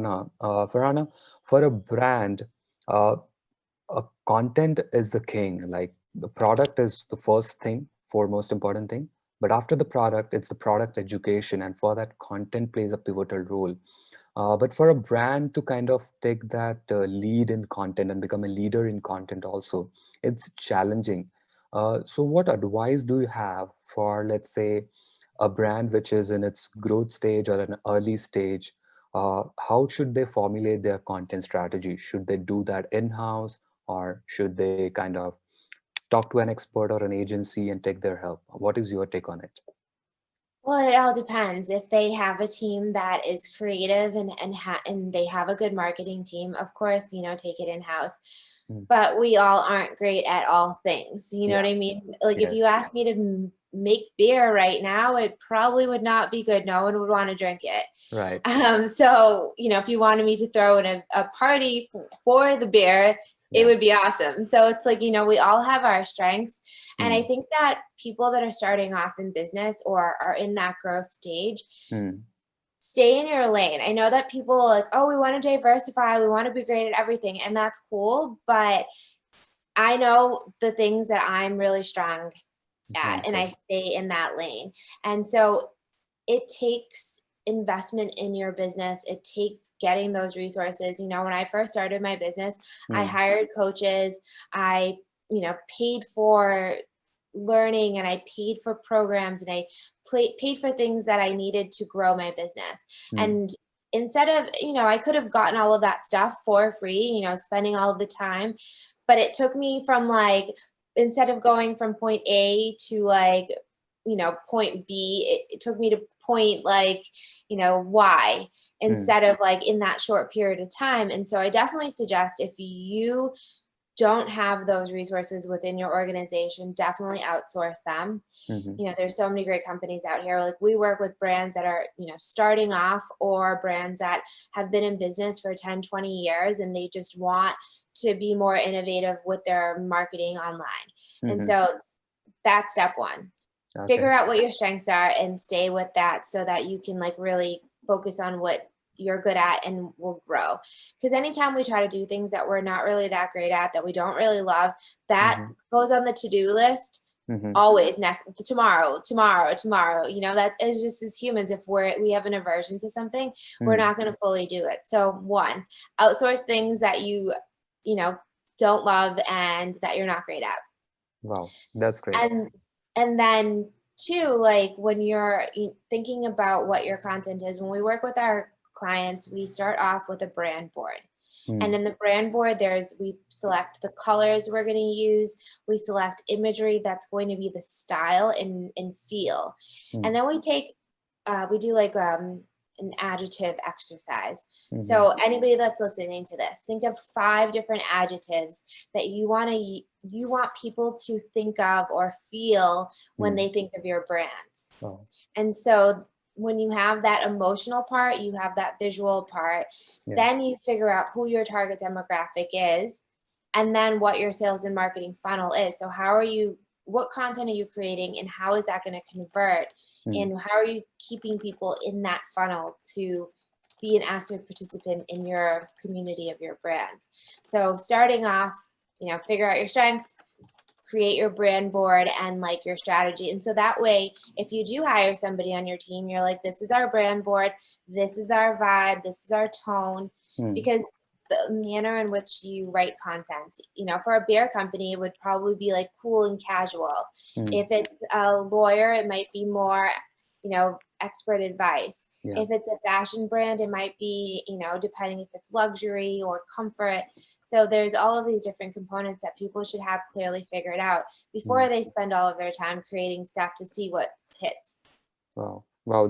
Farhana. Farhana, for a brand, uh, content is the king. Like the product is the first thing, foremost important thing. But after the product, it's the product education, and for that, content plays a pivotal role. But for a brand to kind of take that lead in content and become a leader in content also, it's challenging. So what advice do you have for, let's say, a brand which is in its growth stage or an early stage? How should they formulate their content strategy? Should they do that in-house, or should they kind of talk to an expert or an agency and take their help? What is your take on it? Well, it all depends. If they have a team that is creative and they have a good marketing team, of course, take it in-house. Mm. But we all aren't great at all things. You know what Yeah. I mean? Like if you Yes. asked me to make beer right now, it probably would not be good. No one would want to drink it. Right. So, if you wanted me to throw in a party for the beer, it Yeah. would be awesome. So it's like, we all have our strengths. And I Mm. think that people that are starting off in business or are in that growth stage, Mm. stay in your lane. I know that people are like, oh, we want to diversify, we want to be great at everything. And that's cool. But I know the things that I'm really strong at, Sounds and I good. stay in that lane. And so it takes investment in your business. It takes getting those resources. When I first started my business, I Mm. hired coaches. I, paid for learning, and I paid for programs, and I paid for things that I needed to grow my business. Mm. And instead of, I could have gotten all of that stuff for free, spending all of the time, but it took me from like, instead of going from point A to like, point B, it took me to point like, Y, Mm. instead of like in that short period of time. And so I definitely suggest, if you don't have those resources within your organization, definitely outsource them. Mhm. There's so many great companies out here. Like we work with brands that are, starting off, or brands that have been in business for 10, 20 years, and they just want to be more innovative with their marketing online. And Mhm. so that's step one. Figure Okay. out what your strengths are and stay with that, so that you can like really focus on what you're good at and will grow. Because anytime we try to do things that we're not really that great at, that we don't really love, that Mhm. goes on the to-do list Mhm. always, next, tomorrow, tomorrow, tomorrow. That is just, as humans, if we have an aversion to something, we're Mm. not going to fully do it. So one, outsource things that you know don't love and that you're not great at. Wow, that's great. And then two, like when you're thinking about what your content is, when we work with our clients, we start off with a brand board. And Mm. in the brand board, we select the colors we're going to use. We select imagery that's going to be the style and feel. And Mm. then we do like an adjective exercise. Mhm. So anybody that's listening to this, think of 5 different adjectives that you want people to think of or feel when Mm. they think of your brands. Wow. And so when you have that emotional part, you have that visual part, Yeah. then you figure out who your target demographic is, and then what your sales and marketing funnel is. So what content are you creating, and how is that going to convert? Mm. And how are you keeping people in that funnel to be an active participant in your community of your brand? So starting off, figure out your strengths, create your brand board and like your strategy. And so that way, if you do hire somebody on your team, you're like, this is our brand board, this is our vibe, this is our tone. Mm. Because the manner in which you write content, for a beer company, it would probably be like cool and casual. Mm. If it's a lawyer, it might be more, expert advice. Yeah. If it's a fashion brand, it might be, depending if it's luxury or comfort. So there's all of these different components that people should have clearly figured out Mm. before they spend all of their time creating stuff to see what hits. Wow. Wow.